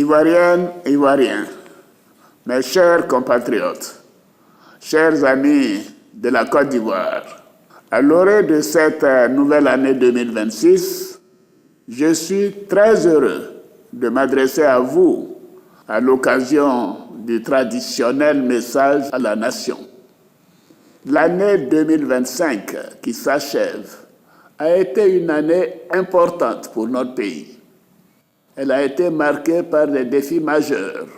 Ivoiriennes, Ivoiriens, mes chers compatriotes, chers amis de la Côte d'Ivoire, à l'orée de cette nouvelle année 2026, je suis très heureux de m'adresser à vous à l'occasion du traditionnel message à la nation. L'année 2025 qui s'achève a été une année importante pour notre pays. Elle a été marquée par des défis majeurs,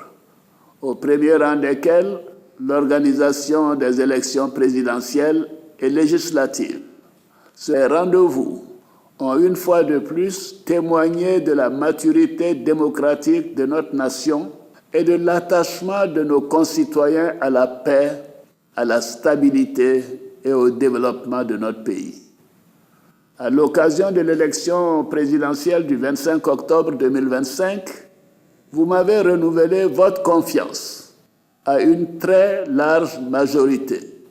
au premier rang desquels l'organisation des élections présidentielles et législatives. Ces rendez-vous ont une fois de plus témoigné de la maturité démocratique de notre nation et de l'attachement de nos concitoyens à la paix, à la stabilité et au développement de notre pays. À l'occasion de l'élection présidentielle du 25 octobre 2025, vous m'avez renouvelé votre confiance à une très large majorité.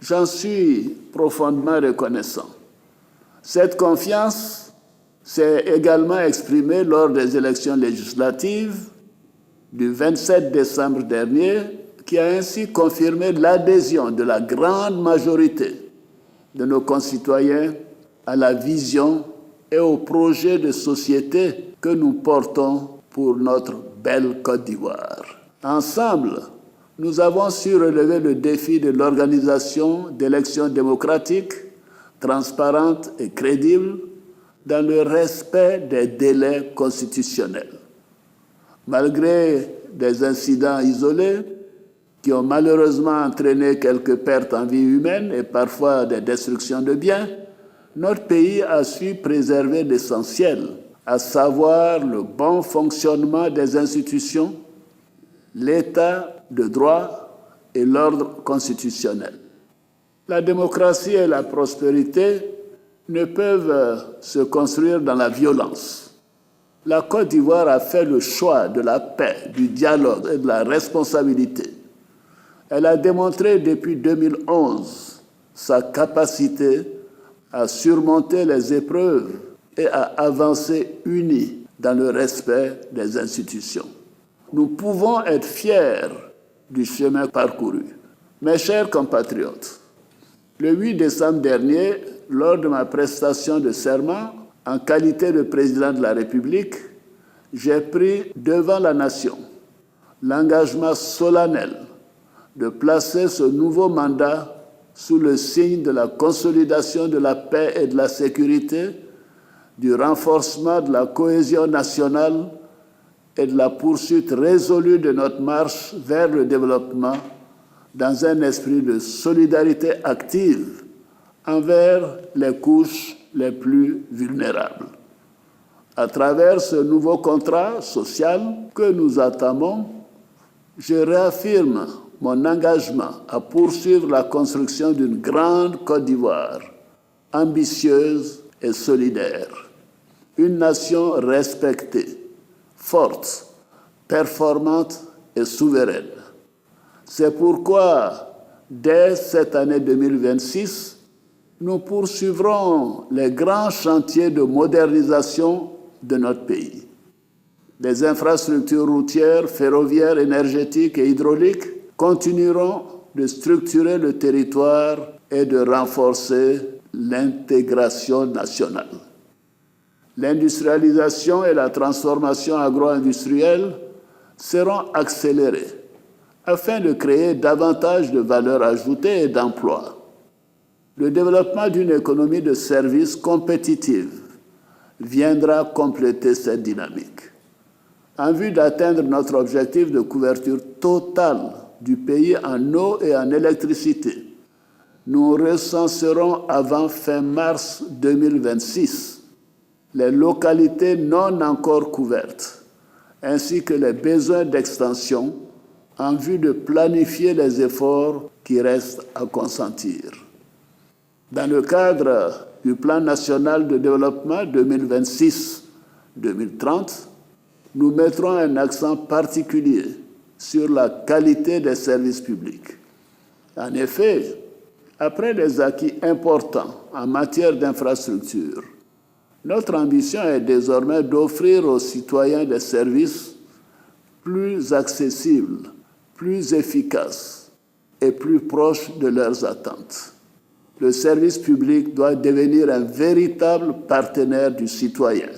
J'en suis profondément reconnaissant. Cette confiance s'est également exprimée lors des élections législatives du 27 décembre dernier, qui a ainsi confirmé l'adhésion de la grande majorité de nos concitoyens à la vision et au projet de société que nous portons pour notre belle Côte d'Ivoire. Ensemble, nous avons su relever le défi de l'organisation d'élections démocratiques, transparentes et crédibles, dans le respect des délais constitutionnels. Malgré des incidents isolés qui ont malheureusement entraîné quelques pertes en vie humaine et parfois des destructions de biens, notre pays a su préserver l'essentiel, à savoir le bon fonctionnement des institutions, l'état de droit et l'ordre constitutionnel. La démocratie et la prospérité ne peuvent se construire dans la violence. La Côte d'Ivoire a fait le choix de la paix, du dialogue et de la responsabilité. Elle a démontré depuis 2011 sa capacité à surmonter les épreuves et à avancer unis dans le respect des institutions. Nous pouvons être fiers du chemin parcouru. Mes chers compatriotes, le 8 décembre dernier, lors de ma prestation de serment, en qualité de président de la République, j'ai pris devant la nation l'engagement solennel de placer ce nouveau mandat sous le signe de la consolidation de la paix et de la sécurité, du renforcement de la cohésion nationale et de la poursuite résolue de notre marche vers le développement dans un esprit de solidarité active envers les couches les plus vulnérables. À travers ce nouveau contrat social que nous entamons, je réaffirme mon engagement à poursuivre la construction d'une grande Côte d'Ivoire, ambitieuse et solidaire. Une nation respectée, forte, performante et souveraine. C'est pourquoi, dès cette année 2026, nous poursuivrons les grands chantiers de modernisation de notre pays. Les infrastructures routières, ferroviaires, énergétiques et hydrauliques continueront de structurer le territoire et de renforcer l'intégration nationale. L'industrialisation et la transformation agro-industrielle seront accélérées afin de créer davantage de valeur ajoutée et d'emplois. Le développement d'une économie de services compétitive viendra compléter cette dynamique. En vue d'atteindre notre objectif de couverture totale du pays en eau et en électricité, nous recenserons avant fin mars 2026 les localités non encore couvertes, ainsi que les besoins d'extension en vue de planifier les efforts qui restent à consentir. Dans le cadre du Plan national de développement 2026-2030, nous mettrons un accent particulier sur la qualité des services publics. En effet, après des acquis importants en matière d'infrastructures, notre ambition est désormais d'offrir aux citoyens des services plus accessible, plus efficace et plus proche de leurs attentes. Le service public doit devenir un véritable partenaire du citoyen,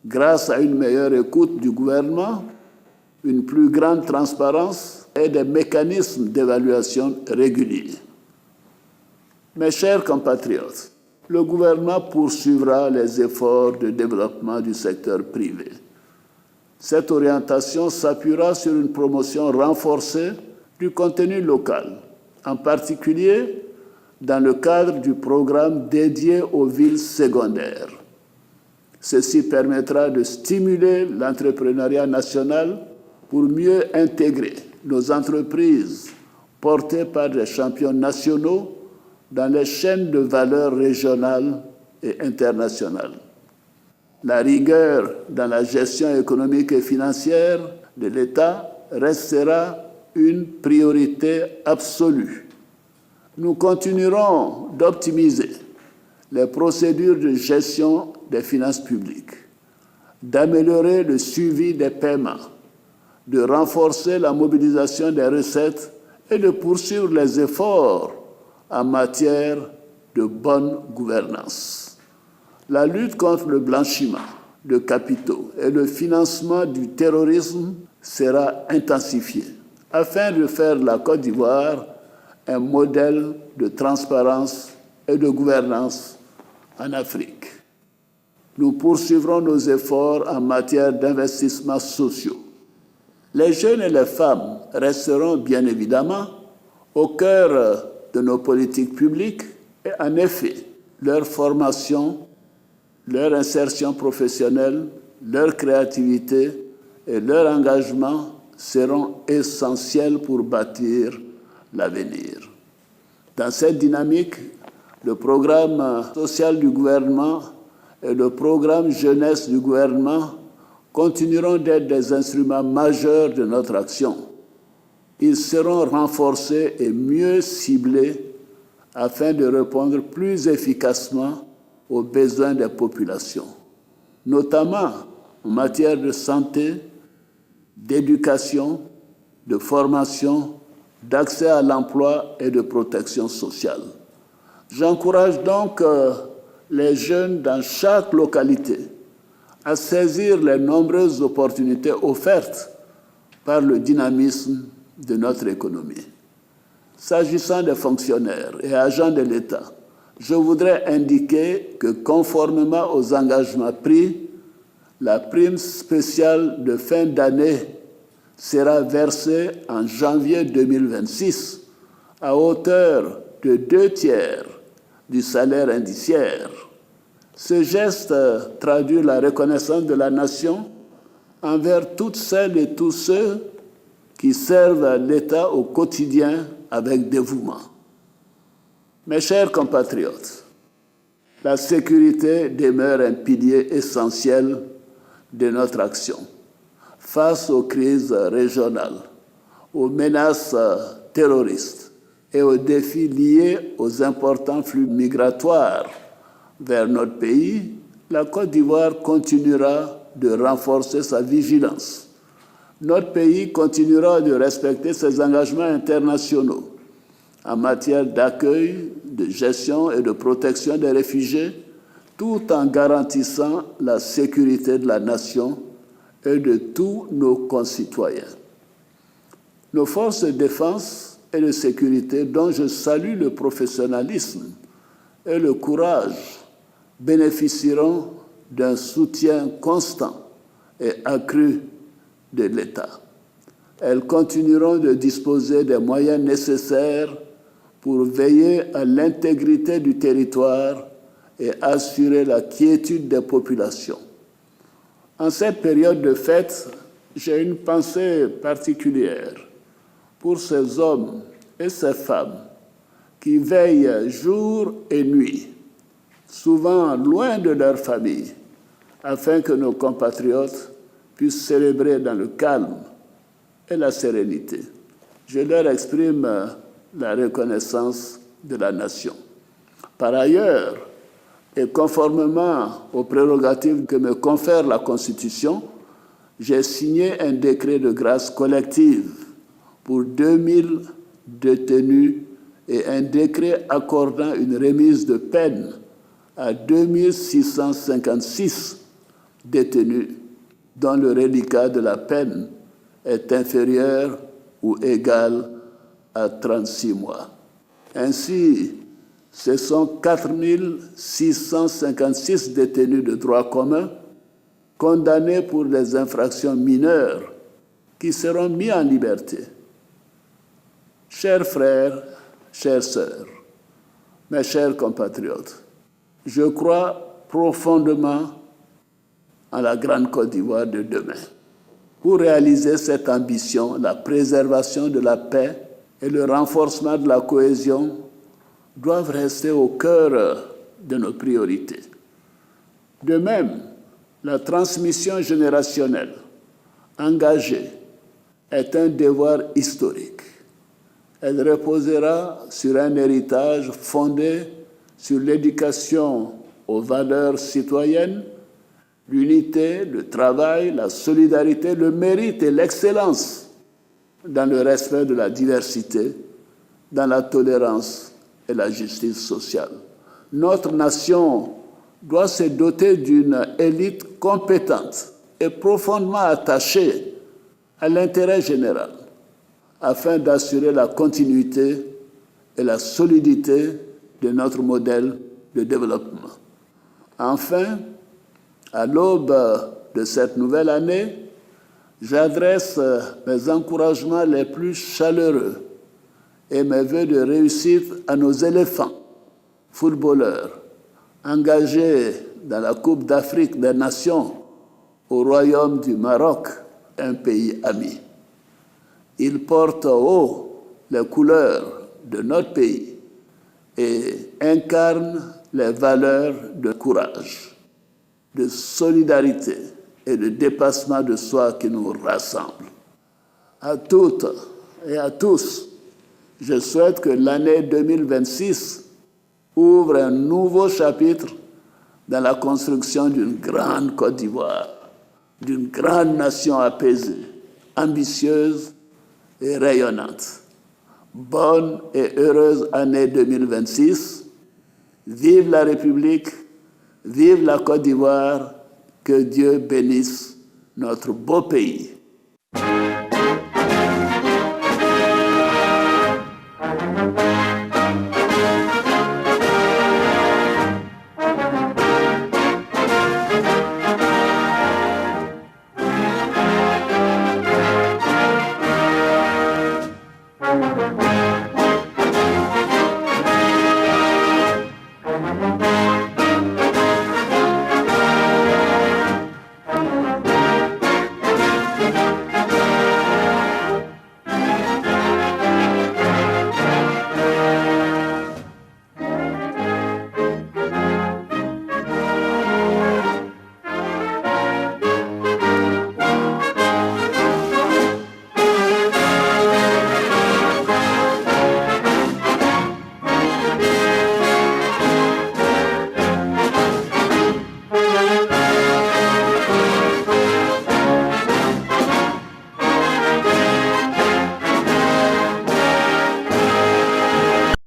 grâce à une meilleure écoute du gouvernement, une plus grande transparence et des mécanismes d'évaluation réguliers. Mes chers compatriotes, le gouvernement poursuivra les efforts de développement du secteur privé. Cette orientation s'appuiera sur une promotion renforcée du contenu local, en particulier dans le cadre du programme dédié aux villes secondaires. Ceci permettra de stimuler l'entrepreneuriat national pour mieux intégrer nos entreprises portées par des champions nationaux dans les chaînes de valeur régionales et internationales. La rigueur dans la gestion économique et financière de l'État restera une priorité absolue. Nous continuerons d'optimiser les procédures de gestion des finances publiques, d'améliorer le suivi des paiements, de renforcer la mobilisation des recettes et de poursuivre les efforts en matière de bonne gouvernance. La lutte contre le blanchiment de capitaux et le financement du terrorisme sera intensifiée afin de faire de la Côte d'Ivoire un modèle de transparence et de gouvernance en Afrique. Nous poursuivrons nos efforts en matière d'investissements sociaux. Les jeunes et les femmes resteront bien évidemment au cœur de nos politiques publiques et en effet, leur formation, leur insertion professionnelle, leur créativité et leur engagement seront essentiels pour bâtir l'avenir. Dans cette dynamique, le programme social du gouvernement et le programme jeunesse du gouvernement continueront d'être des instruments majeurs de notre action. Ils seront renforcés et mieux ciblés afin de répondre plus efficacement aux besoins des populations, notamment en matière de santé, d'éducation, de formation, d'accès à l'emploi et de protection sociale. J'encourage donc les jeunes dans chaque localité à saisir les nombreuses opportunités offertes par le dynamisme de notre économie. S'agissant des fonctionnaires et agents de l'État, je voudrais indiquer que conformément aux engagements pris, la prime spéciale de fin d'année sera versée en janvier 2026 à hauteur de 2/3 du salaire indiciaire. Ce geste traduit la reconnaissance de la nation envers toutes celles et tous ceux qui servent l'État au quotidien avec dévouement. Mes chers compatriotes, la sécurité demeure un pilier essentiel de notre action. Face aux crises régionales, aux menaces terroristes et aux défis liés aux importants flux migratoires vers notre pays, la Côte d'Ivoire continuera de renforcer sa vigilance. Notre pays continuera de respecter ses engagements internationaux en matière d'accueil, de gestion et de protection des réfugiés, tout en garantissant la sécurité de la nation et de tous nos concitoyens. Nos forces de défense et de sécurité, dont je salue le professionnalisme et le courage, bénéficieront d'un soutien constant et accru de l'État. Elles continueront de disposer des moyens nécessaires pour veiller à l'intégrité du territoire et assurer la quiétude des populations. En cette période de fête, j'ai une pensée particulière pour ces hommes et ces femmes qui veillent jour et nuit, souvent loin de leur famille, afin que nos compatriotes puissent célébrer dans le calme et la sérénité. Je leur exprime la reconnaissance de la nation. Par ailleurs, et conformément aux prérogatives que me confère la Constitution, j'ai signé un décret de grâce collective pour 2000 détenus et un décret accordant une remise de peine à 2656 détenus dont le reliquat de la peine est inférieur ou égal à 36 mois. Ainsi, ce sont 4656 détenus de droit commun condamnés pour des infractions mineures qui seront mis en liberté. Chers frères, chères sœurs, mes chers compatriotes, je crois profondément en la grande Côte d'Ivoire de demain. Pour réaliser cette ambition, la préservation de la paix et le renforcement de la cohésion doivent rester au cœur de nos priorités. De même, la transmission générationnelle engagée est un devoir historique. Elle reposera sur un héritage fondé sur l'éducation aux valeurs citoyennes, l'unité, le travail, la solidarité, le mérite et l'excellence dans le respect de la diversité, dans la tolérance et la justice sociale. Notre nation doit se doter d'une élite compétente et profondément attachée à l'intérêt général, afin d'assurer la continuité et la solidité de notre modèle de développement. Enfin, à l'aube de cette nouvelle année, j'adresse mes encouragements les plus chaleureux et mes vœux de réussite à nos éléphants, footballeurs, engagés dans la Coupe d'Afrique des Nations au Royaume du Maroc, un pays ami. Ils portent haut les couleurs de notre pays et incarnent les valeurs de courage, de solidarité et de dépassement de soi qui nous rassemblent. À toutes et à tous, je souhaite que l'année 2026 ouvre un nouveau chapitre dans la construction d'une grande Côte d'Ivoire, d'une grande nation apaisée, ambitieuse et rayonnante. Bonne et heureuse année 2026. Vive la République, vive la Côte d'Ivoire, que Dieu bénisse notre beau pays.